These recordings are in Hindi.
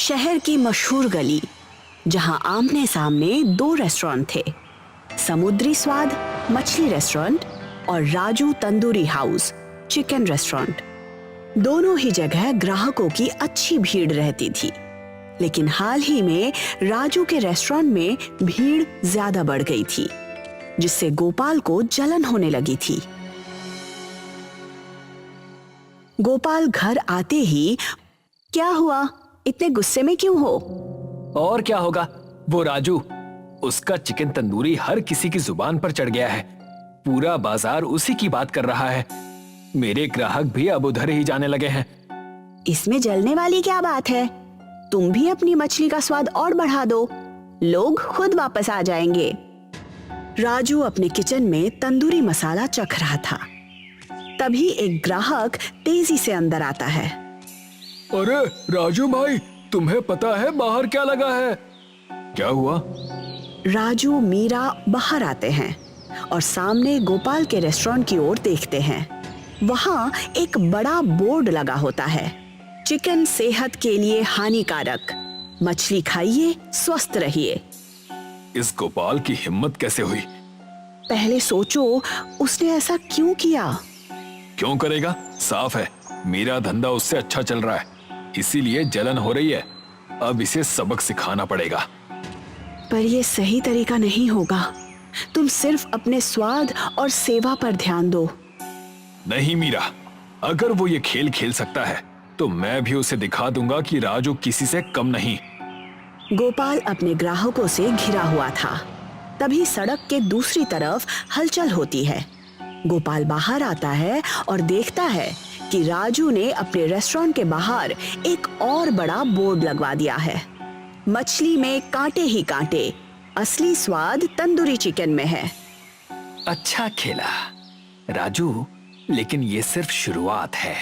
शहर की मशहूर गली जहां आमने सामने दो रेस्टोरेंट थे, समुद्री स्वाद मछली रेस्टोरेंट और Raju tandoori house chicken restaurant. दोनों ही जगह ग्राहकों की अच्छी भीड़ रहती थी, लेकिन हाल ही में राजू के रेस्टोरेंट में भीड़ ज्यादा बढ़ गई थी, जिससे गोपाल को जलन होने लगी थी। गोपाल घर आते ही, क्या हुआ, इतने गुस्से में क्यों हो? और क्या होगा, वो राजू, उसका चिकन तंदूरी हर किसी की जुबान पर चढ़ गया है। पूरा बाजार उसी की बात कर रहा है। मेरे ग्राहक भी अब उधर ही जाने लगे हैं। इसमें जलने वाली क्या बात है? तुम भी अपनी मछली का स्वाद और बढ़ा दो, लोग खुद वापस आ जाएंगे। राजू अपने किचन में तंदूरी मसाला चख रहा था। तभी एक ग्राहक तेजी से अंदर आता है। अरे राजू भाई, तुम्हें पता है बाहर क्या लगा है? क्या हुआ? राजू मीरा बाहर आते हैं और सामने गोपाल के रेस्टोरेंट की ओर देखते हैं। वहां एक बड़ा बोर्ड लगा होता है, चिकन सेहत के लिए हानिकारक, मछली खाइए स्वस्थ रहिए। इस गोपाल की हिम्मत कैसे हुई? पहले सोचो, उसने ऐसा क्यों किया? क्यों करेगा? साफ है मेरा धंधा उससे अच्छा चल रहा है, इसीलिए जलन हो रही है। अब इसे सबक सिखाना पड़ेगा। पर यह सही तरीका नहीं होगा। तुम सिर्फ अपने स्वाद और सेवा पर ध्यान दो। नहीं मीरा, अगर वो ये खेल खेल सकता है तो मैं भी उसे दिखा दूंगा कि राजू किसी से कम नहीं। गोपाल अपने ग्राहकों से घिरा हुआ था। तभी सड़क के दूसरी तरफ हलचल होती है। गोपाल बाहर आता है और देखता है कि राजू ने अपने रेस्टोरेंट के बाहर एक और बड़ा बोर्ड लगवा दिया है। मछली में कांटे ही कांटे, असली स्वाद तंदूरी चिकन में है। अच्छा खेला राजू, लेकिन ये सिर्फ शुरुआत है।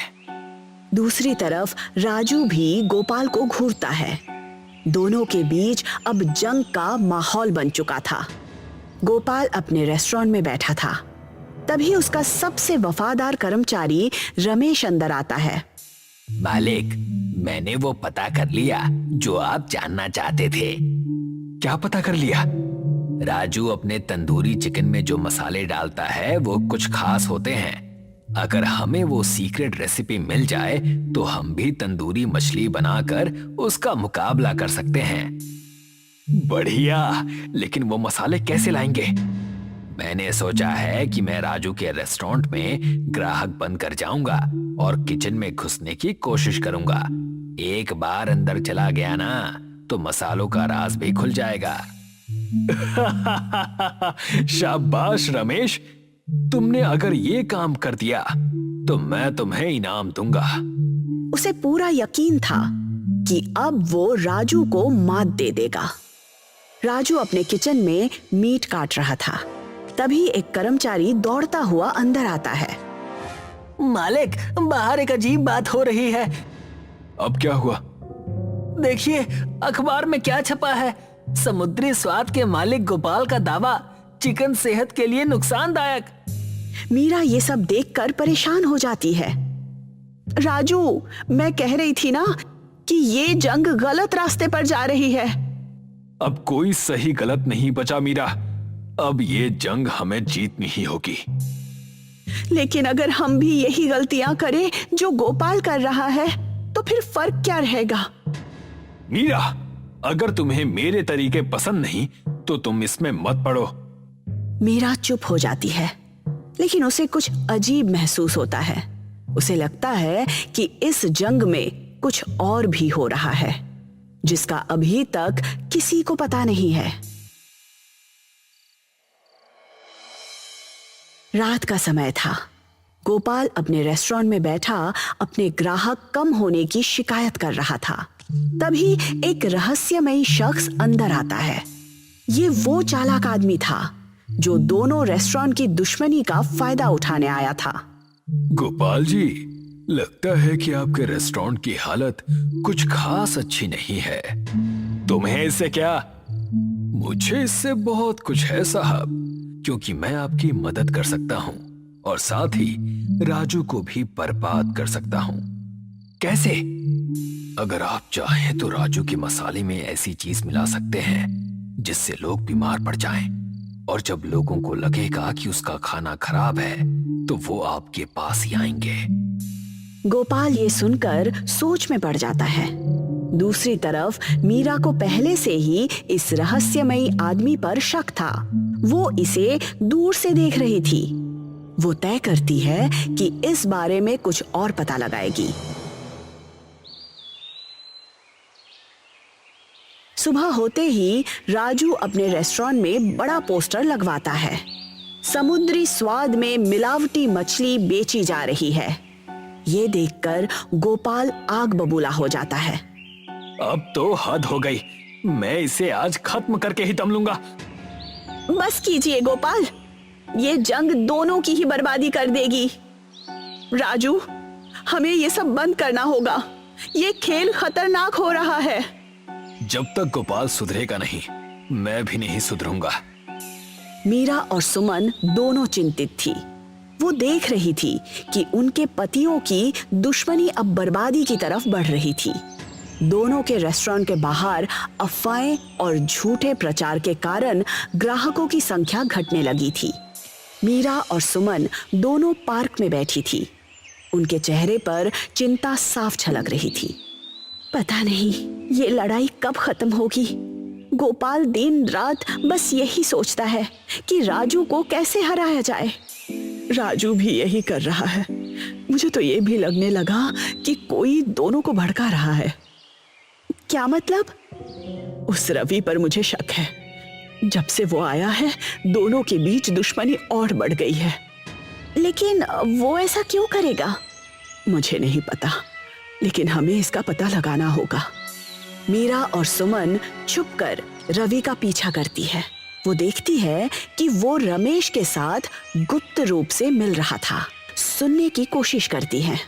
दूसरी तरफ राजू भी गोपाल को घूरता है। दोनों के बीच अब जंग का माहौल बन चुका था। गोपाल अपने रेस्टोरेंट में बैठा था। तभी उसका सबसे वफादार कर्मचारी रमेश अंदर आता है। मालिक, मैंने वो पता कर लिया जो आप जानना चाहते थे। क्या पता कर लिया? राजू अपने तंदूरी चिकन में जो मसाले डालता है वो कुछ खास होते हैं। अगर हमें वो सीक्रेट रेसिपी मिल जाए तो हम भी तंदूरी मछली बनाकर उसका मुकाबला कर सकते हैं। बढ़िया, लेकिन वो मसाले कैसे लाएंगे? मैंने सोचा है कि मैं राजू के रेस्टोरेंट में ग्राहक बनकर जाऊंगा और किचन में घुसने की कोशिश करूंगा। एक बार अंदर चला गया ना तो मसालों का राज भी खुल जाएगा। शाबाश रमेश, तुमने अगर ये काम कर दिया तो मैं तुम्हें इनाम दूंगा। उसे पूरा यकीन था कि अब वो राजू को मात दे देगा। राजू अपने किचन में मीट काट रहा था। तभी एक कर्मचारी दौड़ता हुआ अंदर आता है। मालिक, बाहर एक अजीब बात हो रही है। अब क्या हुआ? देखिए, अखबार में क्या छपा है। समुद्री स्वाद के मालिक गोपाल का दावा, चिकन सेहत के लिए नुकसानदायक। मीरा ये सब देखकर परेशान हो जाती है। राजू, मैं कह रही थी ना कि ये जंग गलत रास्ते पर जा रही है। अब कोई सही गलत नहीं बचा मीरा, अब ये जंग हमें जीतनी ही होगी। लेकिन अगर हम भी यही गलतियां करें जो गोपाल कर रहा है तो फिर फर्क क्या रहेगा? मीरा, अगर तुम्हें मेरे तरीके पसंद नहीं तो तुम इसमें मत पड़ो। मीरा चुप हो जाती है, लेकिन उसे कुछ अजीब महसूस होता है। उसे लगता है कि इस जंग में कुछ और भी हो रहा है, जिसका अभी तक किसी को पता नहीं है। रात का समय था। गोपाल अपने रेस्टोरेंट में बैठा अपने ग्राहक कम होने की शिकायत कर रहा था। तभी एक रहस्यमयी शख्स अंदर आता है। ये वो चालाक आदमी था जो दोनों रेस्टोरेंट की दुश्मनी का फायदा उठाने आया था। गोपाल जी, लगता है कि आपके रेस्टोरेंट की हालत कुछ खास अच्छी नहीं है। तुम्हें इससे क्या? मुझे इससे बहुत कुछ है साहब, क्योंकि मैं आपकी मदद कर सकता हूं और साथ ही राजू को भी बर्बाद कर सकता हूं। कैसे? अगर आप चाहें तो राजू के मसाले में ऐसी चीज मिला सकते हैं जिससे लोग बीमार पड़ जाएं। और जब लोगों को लगेगा कि उसका खाना खराब है तो वो आपके पास ही आएंगे। गोपाल ये सुनकर सोच में पड़ जाता है। दूसरी तरफ मीरा को पहले से ही इस रहस्यमयी आदमी पर शक था। वो इसे दूर से देख रही थी। वो तय करती है कि इस बारे में कुछ और पता लगाएगी। सुबह होते ही राजू अपने रेस्टोरेंट में बड़ा पोस्टर लगवाता है। समुद्री स्वाद में मिलावटी मछली बेची जा रही है। ये देखकर गोपाल आग बबूला हो जाता है। अब तो हद हो गई, मैं इसे आज खत्म करके ही दम लूंगा। बस कीजिए गोपाल, ये जंग दोनों की ही बर्बादी कर देगी। राजू, हमें ये सब बंद करना होगा। ये खेल खतरनाक हो रहा है। जब तक गोपाल सुधरेगा नहीं, मैं भी नहीं सुधरूंगा। मीरा और सुमन दोनों चिंतित थी। वो देख रही थी कि उनके पतियों की दुश्मनी अब बर्बादी की तरफ बढ़ रही थी। दोनों के रेस्टोरेंट के बाहर अफवाहें और झूठे प्रचार के कारण ग्राहकों की संख्या घटने लगी थी। मीरा और सुमन दोनों पार्क में बैठी थी। उनके चेहरे पर चिंता साफ झलक रही थी। पता नहीं ये लड़ाई कब खत्म होगी। गोपाल दिन रात बस यही सोचता है कि राजू को कैसे हराया जाए। राजू भी यही कर रहा है। मुझे तो ये भी लगने लगा कि कोई दोनों को भड़का रहा है। क्या मतलब? उस रवि पर मुझे शक है। जब से वो आया है, दोनों के बीच दुश्मनी और बढ़ गई है। लेकिन वो ऐसा क्यों करेगा? मुझे नहीं पता, लेकिन हमें इसका पता लगाना होगा। मीरा और सुमन छुपकर रवि का पीछा करती है। वो देखती है कि वो रमेश के साथ गुप्त रूप से मिल रहा था। सुनने की कोशिश करती है।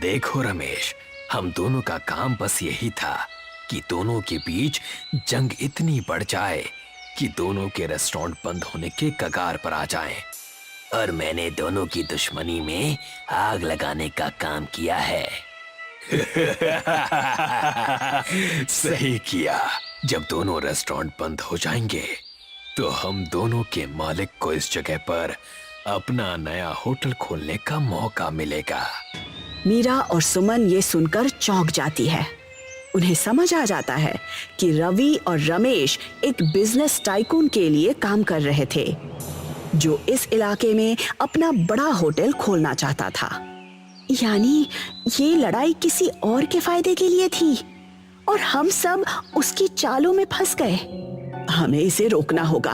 देखो रमेश, हम दोनों का काम बस यही था कि दोनों के बीच जंग इतनी बढ़ जाए कि दोनों के रेस्टोरेंट बंद होने के कगार पर आ जाएं। और मैंने दोनों की दुश्मनी में आग लगाने का काम किया है। सही किया। जब दोनों रेस्टोरेंट बंद हो जाएंगे तो हम दोनों के मालिक को इस जगह पर अपना नया होटल खोलने का मौका मिलेगा। मीरा और सुमन ये सुनकर चौंक जाती है। उन्हें समझ आ जाता है कि रवि और रमेश एक बिजनेस टाइकून के लिए काम कर रहे थे, जो इस इलाके में अपना बड़ा होटल खोलना चाहता था। यानी ये लड़ाई किसी और के फायदे के लिए थी और हम सब उसकी चालों में फंस गए। हमें इसे रोकना होगा।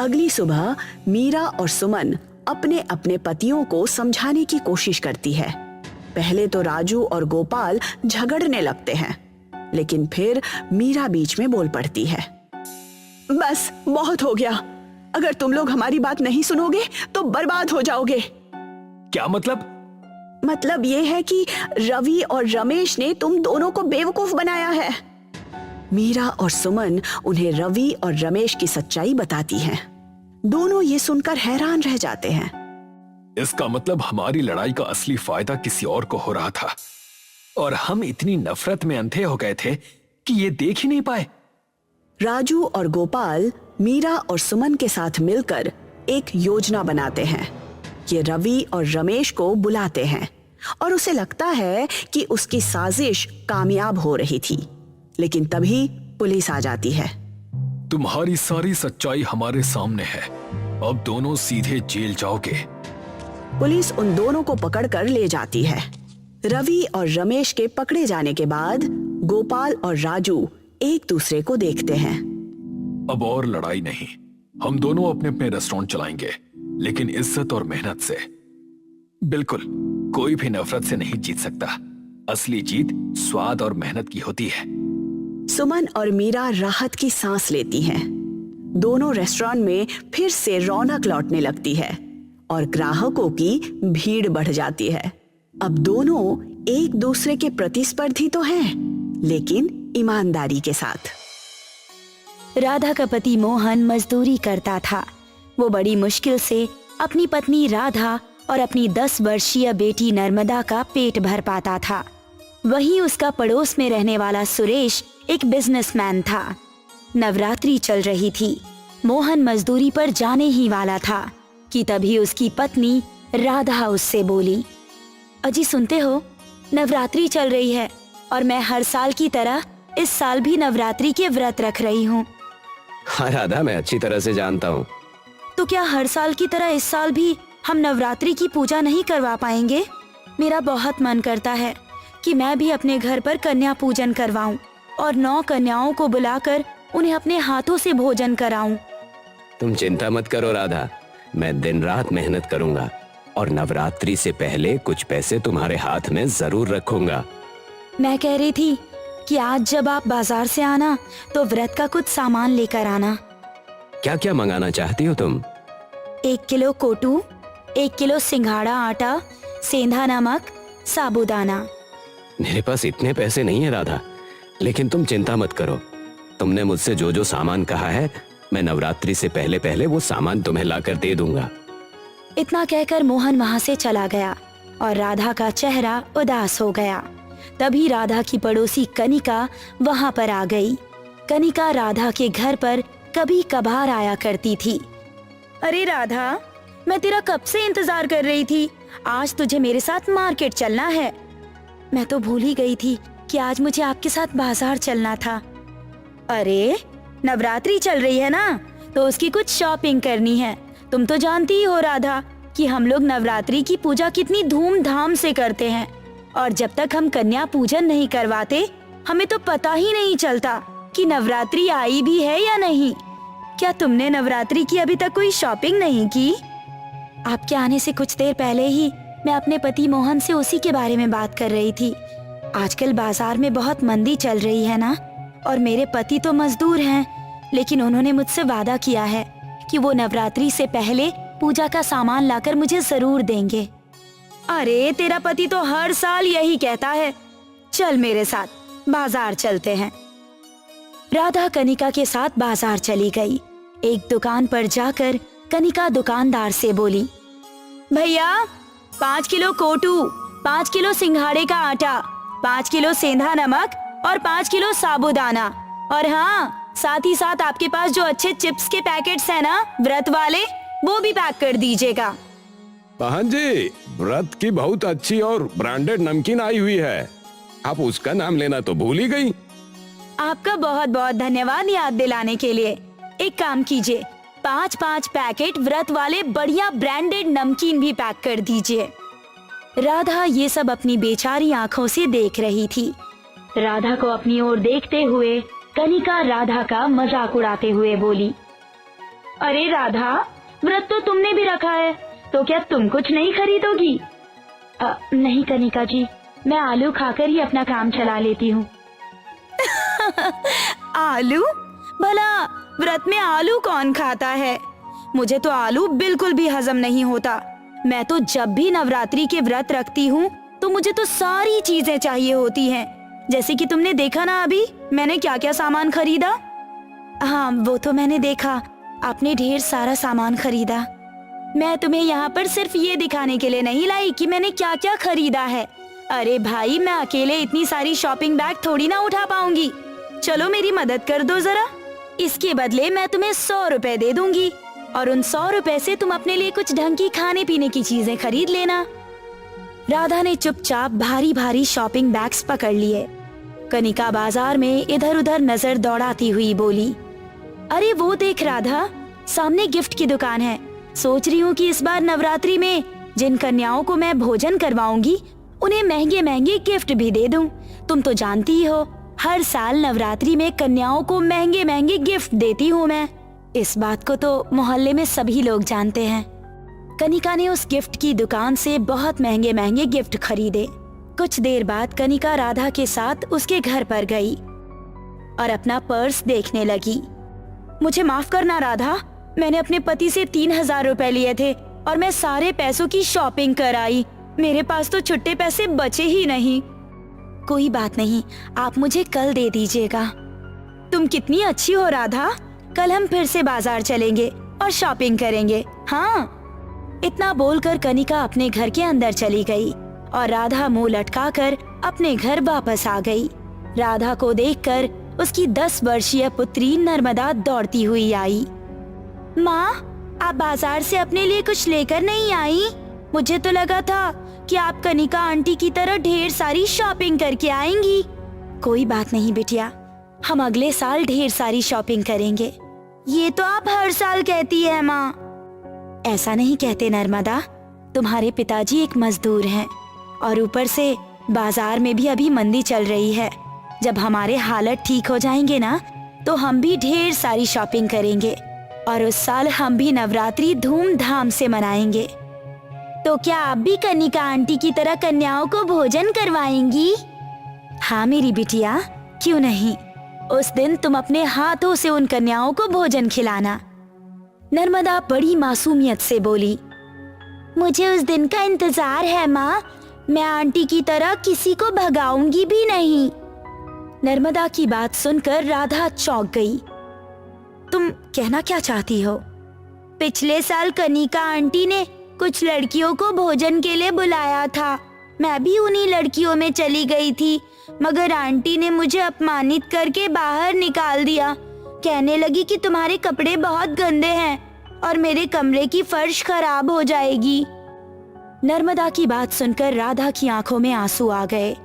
अगली सुबह मीरा और सुमन अपने अपने पतियों को समझाने की कोशिश करती है। पहले तो राजू और गोपाल झगड़ने लगते हैं, लेकिन फिर मीरा बीच में बोल पड़ती है। बस बहुत हो गया। अगर तुम लोग हमारी बात नहीं सुनोगे तो बर्बाद हो जाओगे। क्या मतलब? मतलब ये है कि रवि और रमेश ने तुम दोनों को बेवकूफ बनाया है। मीरा और सुमन उन्हें रवि और रमेश की सच्चाई बताती हैं। दोनों ये सुनकर हैरान रह जाते हैं। इसका मतलब हमारी लड़ाई का असली फायदा किसी और को हो रहा था और हम इतनी नफरत में अंधे हो गए थे कि ये देख ही नहीं पाए। राजू और गोपाल मीरा और सुमन के साथ मिलकर एक योजना बनाते हैं। ये रवि और रमेश को बुलाते हैं और उसे लगता है कि उसकी साजिश कामयाब हो रही थी, लेकिन तभी पुलिस आ जाती है। तुम्हारी सारी सच्चाई हमारे सामने है। अब दोनों सीधे जेल जाओगे। पुलिस उन दोनों को पकड़कर ले जाती है। रवि और रमेश के पकड़े जाने के बाद गोपाल और राजू एक दूसरे को देखते हैं। अब और लड़ाई नहीं। हम दोनों अपने अपने रेस्टोरेंट चलाएंगे, लेकिन इज्जत और मेहनत से। बिल्कुल, कोई भी नफरत से नहीं जीत सकता। असली जीत स्वाद और मेहनत की होती है। सुमन और मीरा राहत की सांस लेती हैं। दोनों रेस्टोरेंट में फिर से रौनक लौटने लगती है और ग्राहकों की भीड़ बढ़ जाती है। अब दोनों एक दूसरे के प्रतिस्पर्धी तो हैं, लेकिन ईमानदारी के साथ। राधा का पति मोहन मजदूरी करता था। वो बड़ी मुश्किल से अपनी पत्नी राधा और अपनी 10 वर्षीय बेटी नर्मदा का पेट भर पाता था। वहीं उसका पड़ोस में रहने वाला सुरेश एक बिजनेसमैन था। नवरात्रि चल रही थी। मोहन मजदूरी पर जाने ही वाला था कि तभी उसकी पत्नी राधा उससे बोली, अजी सुनते हो, नवरात्रि चल रही है और मैं हर साल की तरह इस साल भी नवरात्रि के व्रत रख रही हूँ। हाँ राधा, मैं अच्छी तरह से जानता हूँ। तो क्या हर साल की तरह इस साल भी हम नवरात्रि की पूजा नहीं करवा पाएंगे? मेरा बहुत मन करता है कि मैं भी अपने घर पर कन्या पूजन करवाऊं और 9 कन्याओं को बुलाकर उन्हें अपने हाथों से भोजन कराऊं। तुम चिंता मत करो राधा, मैं दिन रात मेहनत करूंगा और नवरात्रि से पहले कुछ पैसे तुम्हारे हाथ में जरूर रखूंगा। मैं कह रही थी कि आज जब आप बाजार से आना तो व्रत का कुछ सामान लेकर आना। क्या क्या मंगाना चाहती हो तुम? 1 किलो कोटू, 1 किलो सिंघाड़ा आटा, सेंधा नमक, साबूदाना। मेरे पास इतने पैसे नहीं है राधा, लेकिन तुम चिंता मत करो। तुमने मुझसे जो जो सामान कहा है, मैं नवरात्रि से पहले पहले वो सामान तुम्हें लाकर दे दूंगा। इतना कहकर मोहन वहाँ से चला गया और राधा का चेहरा उदास हो गया। तभी राधा की पड़ोसी कनिका वहाँ पर आ गई। कनिका राधा के घर पर कभी कभार आया करती थी। अरे राधा, मैं तेरा कब से इंतजार कर रही थी। आज तुझे मेरे साथ मार्केट चलना है। मैं तो भूल ही गई थी कि आज मुझे आपके साथ बाजार चलना था। अरे नवरात्रि चल रही है ना, तो उसकी कुछ शॉपिंग करनी है। तुम तो जानती ही हो राधा कि हम लोग नवरात्रि की पूजा कितनी धूमधाम से करते हैं और जब तक हम कन्या पूजन नहीं करवाते हमें तो पता ही नहीं चलता कि नवरात्रि आई भी है या नहीं। क्या तुमने नवरात्रि की अभी तक कोई शॉपिंग नहीं की? आपके आने से कुछ देर पहले ही मैं अपने पति मोहन से उसी के बारे में बात कर रही थी। आजकल बाजार में बहुत मंदी चल रही है ना, और मेरे पति तो मजदूर हैं, लेकिन उन्होंने मुझसे वादा किया है कि वो नवरात्रि से पहले पूजा का सामान लाकर मुझे जरूर देंगे। अरे तेरा पति तो हर साल यही कहता है। चल मेरे साथ, बाजार चलते हैं। राधा कनिका के साथ बाजार चली गई। एक दुकान पर जाकर कनिका दुकानदार से बोली, भैया 5 किलो कोटू, 5 किलो सिंघाड़े का आटा, 5 किलो सेंधा नमक और 5 किलो साबूदाना, और हाँ, साथ ही साथ आपके पास जो अच्छे चिप्स के पैकेट्स हैं ना व्रत वाले, वो भी पैक कर दीजिएगा। बहन जी, व्रत की बहुत अच्छी और ब्रांडेड नमकीन आई हुई है। आप उसका नाम लेना तो भूल ही गई। आपका बहुत बहुत धन्यवाद याद दिलाने के लिए। एक काम कीजिए, 5-5 पैकेट व्रत वाले बढ़िया ब्रांडेड नमकीन भी पैक कर दीजिए। राधा ये सब अपनी बेचारी आंखों से देख रही थी। राधा को अपनी ओर देखते हुए कनिका राधा का मजाक उड़ाते हुए बोली, अरे राधा, व्रत तो तुमने भी रखा है, तो क्या तुम कुछ नहीं खरीदोगी? नहीं कनिका जी, मैं आलू खाकर ही अपना काम चला लेती हूँ। आलू? भला व्रत में आलू कौन खाता है? मुझे तो आलू बिल्कुल भी हजम नहीं होता। मैं तो जब भी नवरात्रि के व्रत रखती हूँ तो मुझे तो सारी चीजें चाहिए होती हैं। जैसे कि तुमने देखा ना अभी मैंने क्या क्या सामान खरीदा। हाँ, वो तो मैंने देखा, आपने ढेर सारा सामान खरीदा। मैं तुम्हें यहाँ पर सिर्फ ये दिखाने के लिए नहीं लाई कि मैंने क्या क्या खरीदा है। अरे भाई, मैं अकेले इतनी सारी शॉपिंग बैग थोड़ी ना उठा पाऊंगी। चलो मेरी मदद कर दो जरा। इसके बदले मैं तुम्हें 100 रुपए दे दूंगी और उन 100 रुपए से तुम अपने लिए कुछ ढंग की खाने पीने की चीजें खरीद लेना। राधा ने चुपचाप भारी भारी शॉपिंग बैग्स पकड़ लिए। कनिका बाजार में इधर उधर नजर दौड़ाती हुई बोली, अरे वो देख राधा, सामने गिफ्ट की दुकान है। सोच रही हूँ कि इस बार नवरात्रि में जिन कन्याओं को मैं भोजन करवाऊंगी उन्हें महंगे महंगे गिफ्ट भी दे दूं। तुम तो जानती ही हो, हर साल नवरात्रि में कन्याओं को महंगे महंगे गिफ्ट देती हूँ मैं। इस बात को तो मोहल्ले में सभी लोग जानते हैं। कनिका ने उस गिफ्ट की दुकान से बहुत महंगे महंगे गिफ्ट खरीदे। कुछ देर बाद कनिका राधा के साथ उसके घर पर गई और अपना पर्स देखने लगी। मुझे माफ करना राधा, मैंने अपने पति से 3000 रुपए लिए थे और मैं सारे पैसों की शॉपिंग कर आई। मेरे पास तो छुट्टे पैसे बचे ही नहीं। कोई बात नहीं, आप मुझे कल दे दीजिएगा। तुम कितनी अच्छी हो राधा, कल हम फिर से बाजार चलेंगे और शॉपिंग करेंगे। हाँ, इतना बोलकर कनिका अपने घर के अंदर चली गई और राधा मुंह लटकाकर अपने घर वापस आ गई। राधा को देखकर उसकी 10 वर्षीय पुत्री नर्मदा दौड़ती हुई आई। माँ, आप बाजार से अपने लिए कुछ लेकर नहीं आई? मुझे तो लगा था कि आप कनिका आंटी की तरह ढेर सारी शॉपिंग करके आएंगी। कोई बात नहीं बिटिया, हम अगले साल ढेर सारी शॉपिंग करेंगे। ये तो आप हर साल कहती है माँ। ऐसा नहीं कहते नर्मदा, तुम्हारे पिताजी एक मजदूर हैं और ऊपर से बाजार में भी अभी मंदी चल रही है। जब हमारे हालत ठीक हो जाएंगे ना, तो हम भी ढेर सारी शॉपिंग करेंगे और उस साल हम भी नवरात्रि धूमधाम से मनाएंगे। तो क्या आप भी कनिका आंटी की तरह कन्याओं को भोजन करवाएंगी? हाँ मेरी बिटिया, क्यों नहीं। उस दिन तुम अपने हाथों से उन कन्याओं को भोजन खिलाना। नर्मदा बड़ी मासूमियत से बोली, मुझे उस दिन का इंतजार है माँ। मैं आंटी की तरह किसी को भगाऊंगी भी नहीं। नर्मदा की बात सुनकर राधा चौंक गई। तुम कहना क्या चाहती हो? पिछले साल कनिका आंटी ने कुछ लड़कियों को भोजन के लिए बुलाया था। मैं भी उन्हीं लड़कियों में चली गई थी, मगर आंटी ने मुझे अपमानित करके बाहर निकाल दिया। कहने लगी कि तुम्हारे कपड़े बहुत गंदे हैं और मेरे कमरे की फर्श खराब हो जाएगी। नर्मदा की बात सुनकर राधा की आंखों में आंसू आ गए।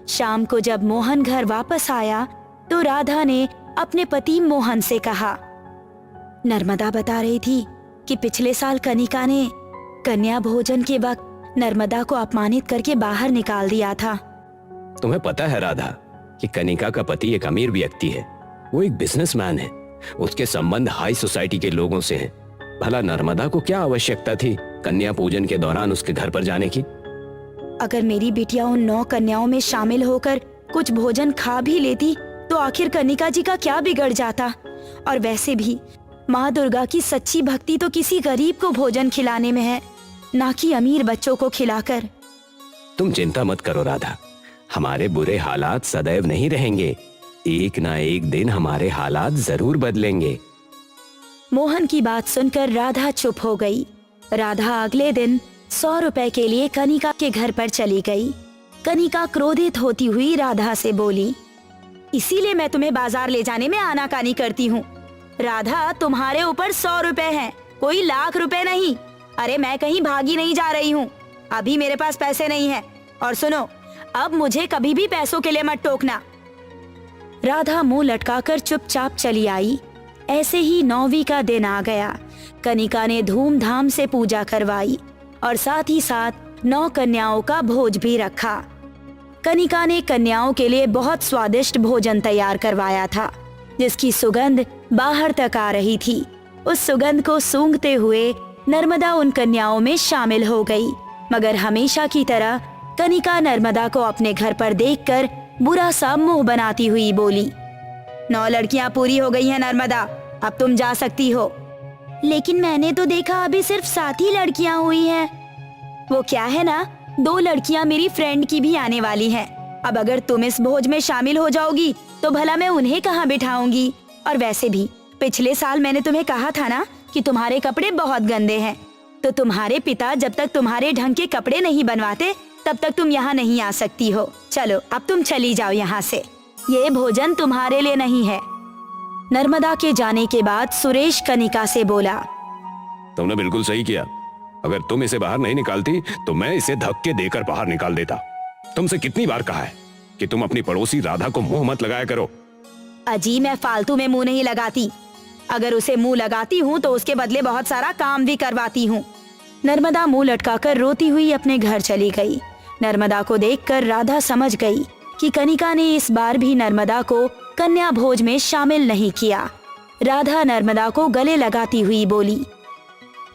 शाम को जब मोहन घर वापस आया तो राधा ने अपने पति मोहन से कहा, नर्मदा बता रही थी कि पिछले साल कनिका ने कन्या भोजन के वक्त नर्मदा को अपमानित करके बाहर निकाल दिया था। तुम्हें पता है राधा कि कनिका का पति एक अमीर व्यक्ति है। वो एक बिजनेसमैन है। उसके संबंध हाई सोसाइटी के लोगों से हैं। भला नर्मदा को क्या आवश्यकता थी कन्या पूजन के दौरान उसके घर पर जाने की? अगर मेरी बिटिया उन 9 कन्याओं में शामिल होकर कुछ भोजन खा भी लेती तो आखिर कनिका जी का क्या बिगड़ जाता। और वैसे भी माँ दुर्गा की सच्ची भक्ति तो किसी गरीब को भोजन खिलाने में है, ना कि अमीर बच्चों को खिलाकर। तुम चिंता मत करो राधा, हमारे बुरे हालात सदैव नहीं रहेंगे। एक ना एक दिन हमारे हालात जरूर बदलेंगे। मोहन की बात सुनकर राधा चुप हो गई। राधा अगले दिन 100 रुपए के लिए कनिका के घर पर चली गई। कनिका क्रोधित होती हुई राधा से बोली, इसीलिए मैं तुम्हें बाजार ले जाने में आनाकानी करती हूँ। राधा, तुम्हारे ऊपर 100 रुपए हैं, कोई लाख रुपए नहीं। अरे मैं कहीं भागी नहीं जा रही हूँ, अभी मेरे पास पैसे नहीं है। और सुनो, अब मुझे कभी भी पैसों के लिए मत टोकना। राधा मुंह लटकाकर चुपचाप चली आई। ऐसे ही 9वीं का दिन आ गया। कनिका ने धूमधाम से पूजा करवाई और साथ ही साथ 9 कन्याओं का भोज भी रखा। कनिका ने कन्याओं के लिए बहुत स्वादिष्ट भोजन तैयार करवाया था, जिसकी सुगंध बाहर तक आ रही थी। उस सुगंध को सूंघते हुए नर्मदा उन कन्याओं में शामिल हो गई, मगर हमेशा की तरह कनिका नर्मदा को अपने घर पर देखकर बुरा सा मुंह बनाती हुई बोली, 9 लड़कियां पूरी हो गई हैं नर्मदा, अब तुम जा सकती हो। लेकिन मैंने तो देखा अभी सिर्फ 7 ही लड़कियां हुई हैं। वो क्या है ना, 2 लड़कियां मेरी फ्रेंड की भी आने वाली हैं। अब अगर तुम इस भोज में शामिल हो जाओगी तो भला मैं उन्हें कहाँ बिठाऊंगी। और वैसे भी पिछले साल मैंने तुम्हें कहा था ना कि तुम्हारे कपड़े बहुत गंदे हैं, तो तुम्हारे पिता जब तक तुम्हारे ढंग के कपड़े नहीं बनवाते तब तक तुम यहाँ नहीं आ सकती हो। चलो अब तुम चली जाओ यहाँ से, ये भोजन तुम्हारे लिए नहीं है। नर्मदा के जाने के बाद सुरेश कनिका से बोला, तुमने बिल्कुल सही किया। अगर तुम इसे बाहर नहीं निकालती तो मैं इसे धक्के देकर बाहर निकाल देता। तुमसे कितनी बार कहा है कि तुम अपनी पड़ोसी राधा को मुंह मत लगाया करो। अजी, मैं फालतू में मुंह नहीं लगाती। अगर उसे मुंह लगाती हूँ तो उसके बदले बहुत सारा काम भी करवाती हूँ। नर्मदा मुंह लटकाकर रोती हुई अपने घर चली गई। नर्मदा को देखकर राधा समझ गई कि कनिका ने इस बार भी नर्मदा को कन्या भोज में शामिल नहीं किया। राधा नर्मदा को गले लगाती हुई बोली,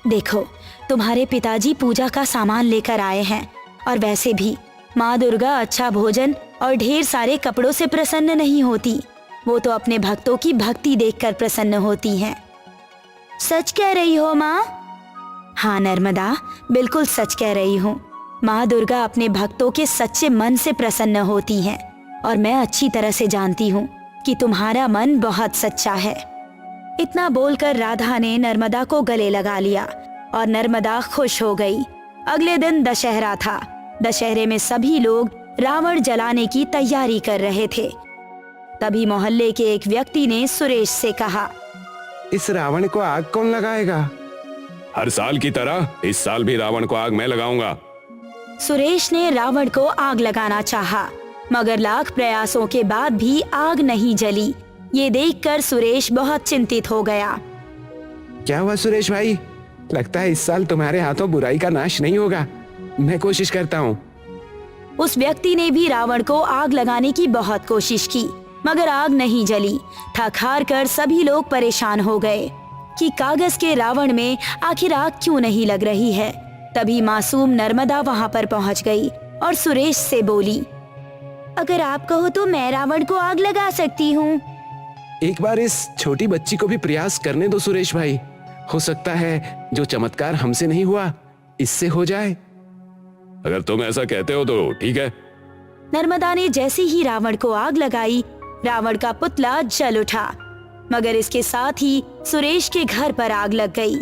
देखो तुम्हारे पिताजी पूजा का सामान लेकर आए हैं, और वैसे भी माँ दुर्गा अच्छा भोजन और ढेर सारे कपड़ों से प्रसन्न नहीं होती। वो तो अपने भक्तों की भक्ति देखकर प्रसन्न होती हैं। सच कह रही हो माँ? हाँ नर्मदा, बिल्कुल सच कह रही हूँ। माँ दुर्गा अपने भक्तों के सच्चे मन से प्रसन्न होती हैं, और मैं अच्छी तरह से जानती हूँ कि तुम्हारा मन बहुत सच्चा है। इतना बोलकर राधा ने नर्मदा को गले लगा लिया और नर्मदा खुश हो गई। अगले दिन दशहरा था। दशहरे में सभी लोग रावण जलाने की तैयारी कर रहे थे। तभी मोहल्ले के एक व्यक्ति ने सुरेश से कहा, इस रावण को आग कौन लगाएगा? हर साल की तरह इस साल भी रावण को आग मैं लगाऊंगा। सुरेश ने रावण को आग लगाना चाहा, मगर लाख प्रयासों के बाद भी आग नहीं जली। ये देखकर सुरेश बहुत चिंतित हो गया। क्या हुआ सुरेश भाई? लगता है इस साल तुम्हारे हाथों बुराई का नाश नहीं होगा। मैं कोशिश करता हूँ। उस व्यक्ति ने भी रावण को आग लगाने की बहुत कोशिश की, मगर आग नहीं जली। थक हार कर सभी लोग परेशान हो गए कि कागज के रावण में आखिर आग क्यों नहीं लग रही है। तभी मासूम नर्मदा वहां पर पहुंच गई और सुरेश से बोली, अगर आप कहो तो मैं रावण को आग लगा सकती हूँ। एक बार इस छोटी बच्ची को भी प्रयास करने दो सुरेश भाई। हो सकता है जो चमत्कार हमसे नहीं हुआ इससे हो जाए। अगर तुम ऐसा कहते हो तो ठीक है। नर्मदा ने जैसे ही रावण को आग लगाई, रावण का पुतला जल उठा, मगर इसके साथ ही सुरेश के घर पर आग लग गई।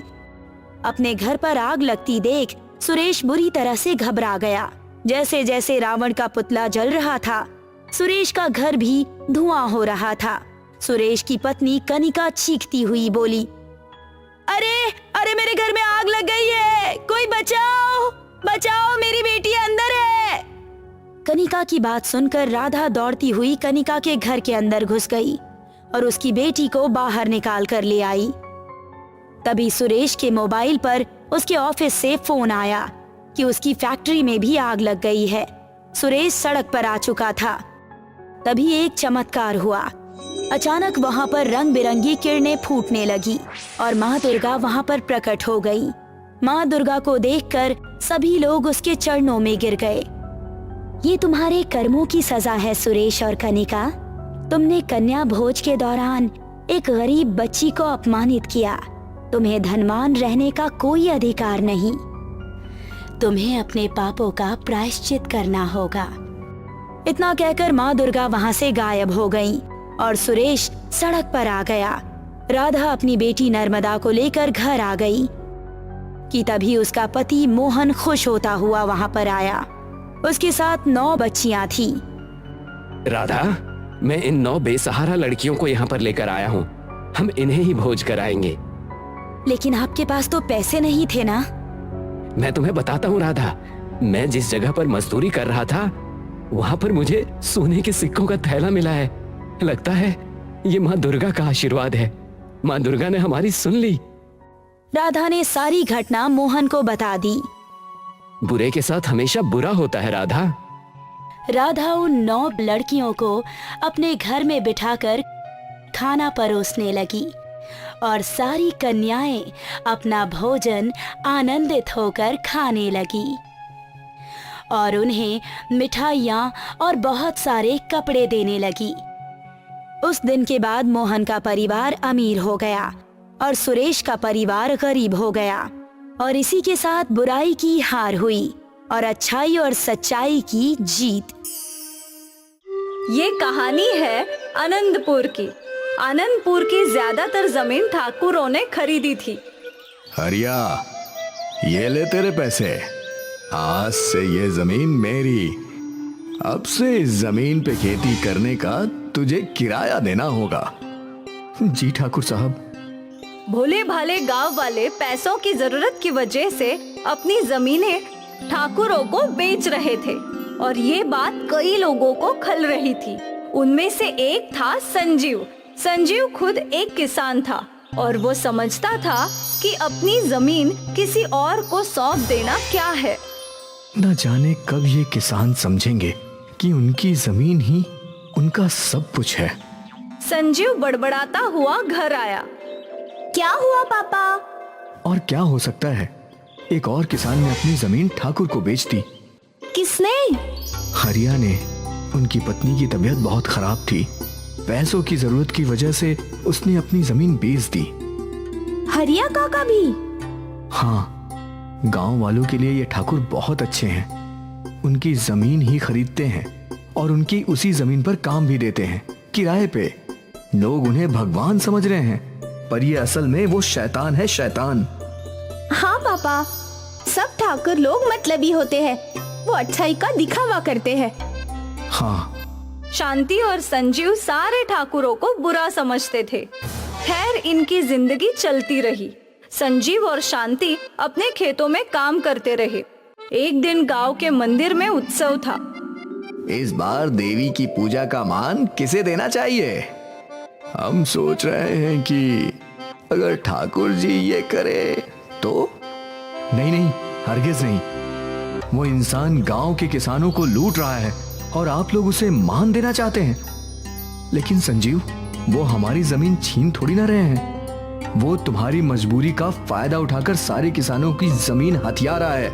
अपने घर पर आग लगती देख सुरेश बुरी तरह से घबरा गया। जैसे जैसे रावण का पुतला जल रहा था, सुरेश का घर भी धुआं हो रहा था। सुरेश की पत्नी कनिका चीखती हुई बोली, अरे अरे मेरे घर में आग लग गई है, कोई बचाओ बचाओ, मेरी बेटी अंदर है। कनिका की बात सुनकर राधा दौड़ती हुई कनिका के घर के अंदर घुस गई और उसकी बेटी को बाहर निकाल कर ले आई। तभी सुरेश के मोबाइल पर उसके ऑफिस से फोन आया कि उसकी फैक्ट्री में भी आग लग गई है। सुरेश सड़क पर आ चुका था। तभी एक चमत्कार हुआ। अचानक वहां पर रंग बिरंगी किरणें फूटने लगी और माँ दुर्गा वहां पर प्रकट हो गई। माँ दुर्गा को देखकर सभी लोग उसके चरणों में गिर गए। ये तुम्हारे कर्मों की सजा है सुरेश और कनिका। तुमने कन्या भोज के दौरान एक गरीब बच्ची को अपमानित किया। तुम्हें धनवान रहने का कोई अधिकार नहीं। तुम्हें अपने पापों का प्रायश्चित करना होगा। इतना कहकर माँ दुर्गा वहां से गायब हो गई और सुरेश सड़क पर आ गया। राधा अपनी बेटी नर्मदा को लेकर घर आ गई कि तभी उसका पति मोहन खुश होता हुआ वहां पर आया। उसके साथ 9 बच्चियां थी। राधा, मैं इन 9 बेसहारा लड़कियों को यहाँ पर लेकर आया हूँ। हम इन्हें ही भोज कराएंगे। लेकिन आपके पास तो पैसे नहीं थे ना? मैं तुम्हें बताता हूँ राधा, मैं जिस जगह पर मजदूरी कर रहा था वहां पर मुझे सोने के सिक्कों का थैला मिला है। लगता है ये माँ दुर्गा का आशीर्वाद है। माँ दुर्गा ने हमारी सुन ली। राधा ने सारी घटना मोहन को बता दी। बुरे के साथ हमेशा बुरा होता है राधा। राधा उन 9 लड़कियों को अपने घर में बिठाकर खाना परोसने लगी और सारी कन्याएं अपना भोजन आनंदित होकर खाने लगी और उन्हें मिठाइयाँ और बहुत सारे कपड़े देने लगी। उस दिन के बाद मोहन का परिवार अमीर हो गया और सुरेश का परिवार गरीब हो गया और इसी के साथ बुराई की हार हुई और अच्छाई और सच्चाई की जीत। ये कहानी है आनंदपुर की। आनंदपुर की ज्यादातर जमीन ठाकुरों ने खरीदी थी। हरिया, ये ले तेरे पैसे। आज से ये जमीन मेरी। अब से इस जमीन पे खेती करने का तुझे किराया देना होगा। जी ठाकुर साहब। भोले भाले गांव वाले पैसों की जरूरत की वजह से अपनी जमीनें ठाकुरों को बेच रहे थे और ये बात कई लोगों को खल रही थी। उनमें से एक था संजीव। संजीव खुद एक किसान था और वो समझता था कि अपनी जमीन किसी और को सौंप देना क्या है। न जाने कब ये किसान समझेंगे कि उनकी जमीन ही उनका सब कुछ है। संजीव बड़बड़ाता हुआ घर आया। क्या हुआ पापा? और क्या हो सकता है, एक और किसान ने अपनी जमीन ठाकुर को बेच दी। किसने? हरिया ने। उनकी पत्नी की तबीयत बहुत खराब थी। पैसों की जरूरत की वजह से उसने अपनी जमीन बेच दी। हरिया काका भी? हाँ, गांव वालों के लिए ये ठाकुर बहुत अच्छे हैं। उनकी जमीन ही खरीदते हैं और उनकी उसी जमीन पर काम भी देते हैं किराए पे। लोग उन्हें भगवान समझ रहे हैं, पर ये असल में वो शैतान है, शैतान। हाँ पापा, सब ठाकुर लोग मतलबी होते हैं, वो अच्छाई का दिखावा करते हैं। हाँ, शांति और संजीव सारे ठाकुरों को बुरा समझते थे। खैर इनकी जिंदगी चलती रही। संजीव और शांति अपने खेतों में काम करते रहे। एक दिन गांव के मंदिर में उत्सव था। इस बार देवी की पूजा का मान किसे देना चाहिए? हम सोच रहे हैं कि अगर ठाकुर जी ये करे तो। नहीं नहीं, हरगिज नहीं। वो इंसान गांव के किसानों को लूट रहा है और आप लोग उसे मान देना चाहते हैं। लेकिन संजीव, वो हमारी जमीन छीन थोड़ी ना रहे हैं। वो तुम्हारी मजबूरी का फायदा उठाकर सारे किसानों की जमीन हथिया रहा है।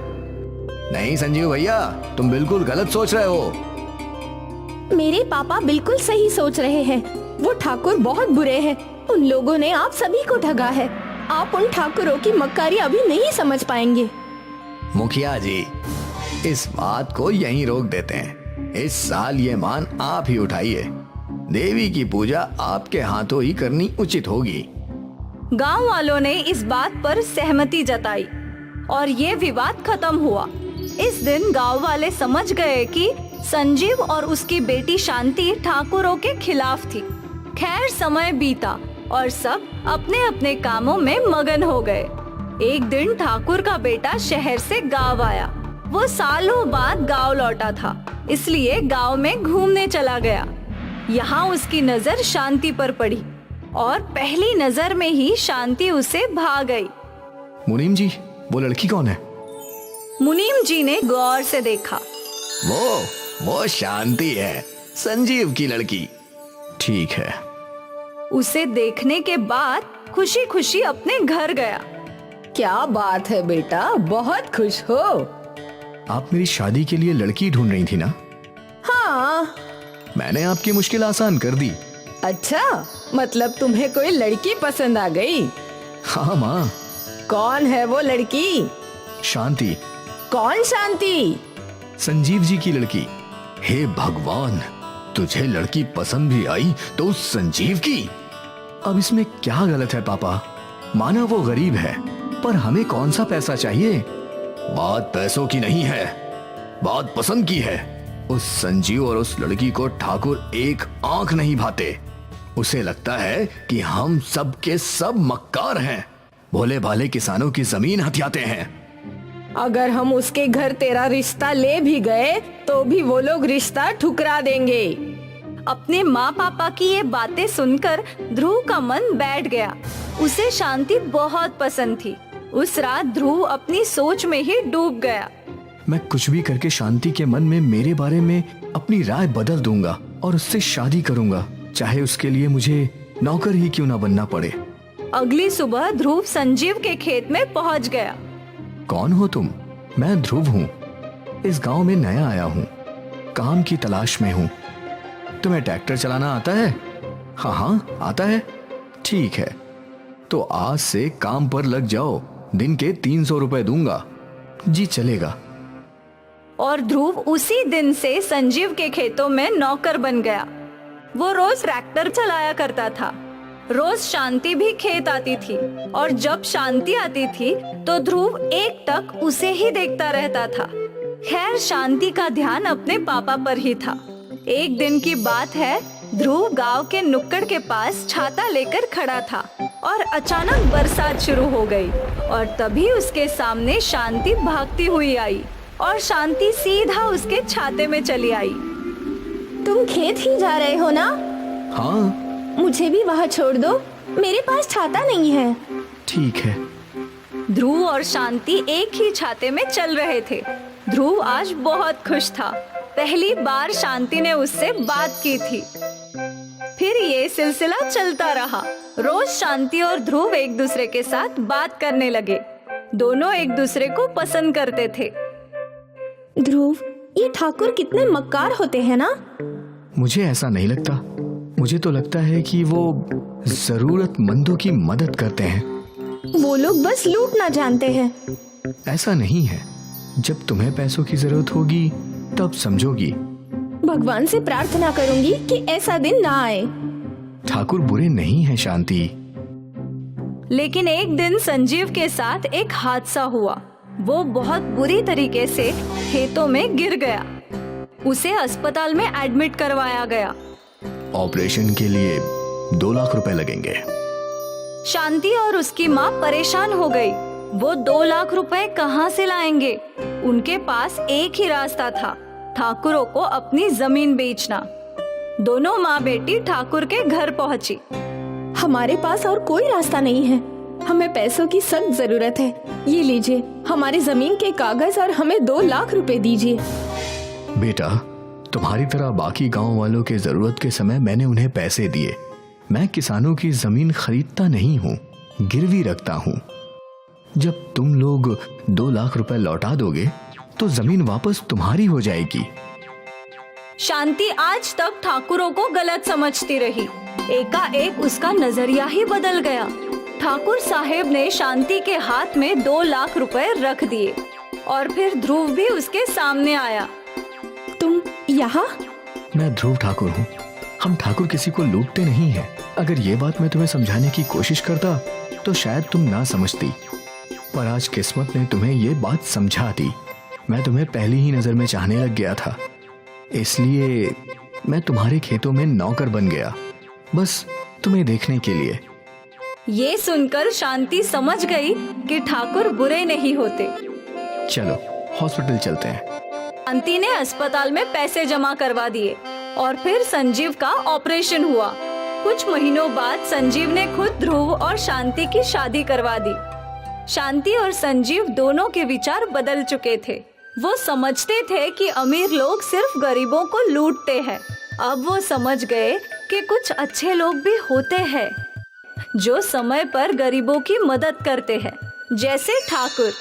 नहीं संजीव भैया, तुम बिल्कुल गलत सोच रहे हो। मेरे पापा बिल्कुल सही सोच रहे हैं। वो ठाकुर बहुत बुरे हैं। उन लोगों ने आप सभी को ठगा है। आप उन ठाकुरों की मक्कारी अभी नहीं समझ पाएंगे। मुखिया जी, इस बात को यहीं रोक देते हैं। इस साल ये मान आप ही उठाइए। देवी की पूजा आपके हाथों ही करनी उचित होगी। गांव वालों ने इस बात पर सहमति जताई और ये विवाद खत्म हुआ। इस दिन गांव वाले समझ गए कि संजीव और उसकी बेटी शांति ठाकुरों के खिलाफ थी। खैर समय बीता और सब अपने अपने कामों में मगन हो गए। एक दिन ठाकुर का बेटा शहर से गांव आया। वो सालों बाद गांव लौटा था, इसलिए गांव में घूमने चला गया। यहाँ उसकी नजर शांति पर पड़ी और पहली नजर में ही शांति उसे भा गई। मुनीम जी, वो लड़की कौन है? मुनीम जी ने गौर से देखा। वो शांति है, संजीव की लड़की। ठीक है। उसे देखने के बाद खुशी खुशी अपने घर गया। क्या बात है बेटा, बहुत खुश हो? आप मेरी शादी के लिए लड़की ढूंढ रही थी ना? हाँ। मैंने आपकी मुश्किल आसान कर दी। अच्छा, मतलब तुम्हें कोई लड़की पसंद आ गई? हाँ माँ। कौन है वो लड़की? शांति। कौन शांति? संजीव जी की लड़की। हे भगवान, तुझे लड़की पसंद भी आई तो उस संजीव की। अब इसमें क्या गलत है पापा? माना वो गरीब है, पर हमें कौन सा पैसा चाहिए? बात पैसों की नहीं है, बात पसंद की है। उस संजीव और उस लड़की को ठाकुर एक आंख नहीं भाते। उसे लगता है कि हम सब के सब मक्कार हैं, भोले भाले किसानों की जमीन हथियाते हैं। अगर हम उसके घर तेरा रिश्ता ले भी गए तो भी वो लोग रिश्ता ठुकरा देंगे। अपने माँ पापा की ये बातें सुनकर ध्रुव का मन बैठ गया। उसे शांति बहुत पसंद थी। उस रात ध्रुव अपनी सोच में ही डूब गया। मैं कुछ भी करके शांति के मन में मेरे बारे में अपनी राय बदल दूंगा और उससे शादी करूंगा, चाहे उसके लिए मुझे नौकर ही क्यों ना बनना पड़े। अगली सुबह ध्रुव संजीव के खेत में पहुंच गया। कौन हो तुम? मैं ध्रुव हूँ, इस गांव में नया आया हूँ, काम की तलाश में हूँ। तुम्हें ट्रैक्टर चलाना आता है? हाँ हाँ आता है। ठीक है, तो आज से काम पर लग जाओ, दिन के 300 रुपए दूंगा। जी चलेगा। और ध्रुव उसी दिन से संजीव के खेतों में नौकर बन गया। वो रोज ट्रैक्टर चलाया करता था। रोज शांति भी खेत आती थी और जब शांति आती थी तो ध्रुव एकटक उसे ही देखता रहता था। खैर शांति का ध्यान अपने पापा पर ही था। एक दिन की बात है, ध्रुव गांव के नुक्कड़ के पास छाता लेकर खड़ा था और अचानक बरसात शुरू हो गई और तभी उसके सामने शांति भागती हुई आई और शांति सीधा उसके छाते में चली आई। तुम खेत ही जा रहे हो ना? हाँ। मुझे भी वहाँ छोड़ दो, मेरे पास छाता नहीं है। ठीक है। ध्रुव और शांति एक ही छाते में चल रहे थे। ध्रुव आज बहुत खुश था। पहली बार शांति ने उससे बात की थी। फिर ये सिलसिला चलता रहा। रोज शांति और ध्रुव एक दूसरे के साथ बात करने लगे। दोनों एक दूसरे को पसंद करते थे। ध्रुव, ये ठाकुर कितने मक्कार होते हैं ना? मुझे ऐसा नहीं लगता। मुझे तो लगता है कि वो जरूरतमंदों की मदद करते हैं। वो लोग बस लूटना जानते हैं। ऐसा नहीं है, जब तुम्हें पैसों की जरूरत होगी तब समझोगी। भगवान से प्रार्थना करूंगी कि ऐसा दिन ना आए। ठाकुर बुरे नहीं हैं शांति। लेकिन एक दिन संजीव के साथ एक हादसा हुआ। वो बहुत बुरी तरीके से खेतों में गिर गया। उसे अस्पताल में एडमिट करवाया गया। ऑपरेशन के लिए 2 लाख रुपए लगेंगे। शांति और उसकी माँ परेशान हो गई। वो 2 लाख रुपए कहाँ से लाएंगे? उनके पास एक ही रास्ता था, ठाकुरों को अपनी जमीन बेचना। दोनों माँ बेटी ठाकुर के घर पहुँची। हमारे पास और कोई रास्ता नहीं है। हमें पैसों की सख्त जरूरत है। ये लीजिए हमारी जमीन के कागज और हमें 2 लाख रुपए दीजिए। बेटा, तुम्हारी तरह बाकी गांव वालों के जरूरत के समय मैंने उन्हें पैसे दिए। मैं किसानों की जमीन खरीदता नहीं हूँ, गिरवी रखता हूँ। जब तुम लोग 2 लाख रुपए लौटा दोगे तो जमीन वापस तुम्हारी हो जाएगी। शांति आज तक ठाकुरों को गलत समझती रही। एकाएक उसका नजरिया ही बदल गया। ठाकुर साहेब ने शांति के हाथ में 2 लाख रुपए रख दिए और फिर ध्रुव भी उसके सामने आया। तुम यहाँ? मैं ध्रुव ठाकुर हूँ। हम ठाकुर किसी को लूटते नहीं हैं। अगर ये बात मैं तुम्हें समझाने की कोशिश करता तो शायद तुम ना समझती, पर आज किस्मत ने तुम्हें ये बात समझा दी। मैं तुम्हें पहली ही नजर में चाहने लग गया था, इसलिए मैं तुम्हारे खेतों में नौकर बन गया, बस तुम्हें देखने के लिए। ये सुनकर शांति समझ गई कि ठाकुर बुरे नहीं होते। चलो हॉस्पिटल चलते हैं। शांति ने अस्पताल में पैसे जमा करवा दिए और फिर संजीव का ऑपरेशन हुआ। कुछ महीनों बाद संजीव ने खुद ध्रुव और शांति की शादी करवा दी। शांति और संजीव दोनों के विचार बदल चुके थे। वो समझते थे कि अमीर लोग सिर्फ गरीबों को लूटते हैं। अब वो समझ गए कि कुछ अच्छे लोग भी होते हैं जो समय पर गरीबों की मदद करते हैं, जैसे ठाकुर।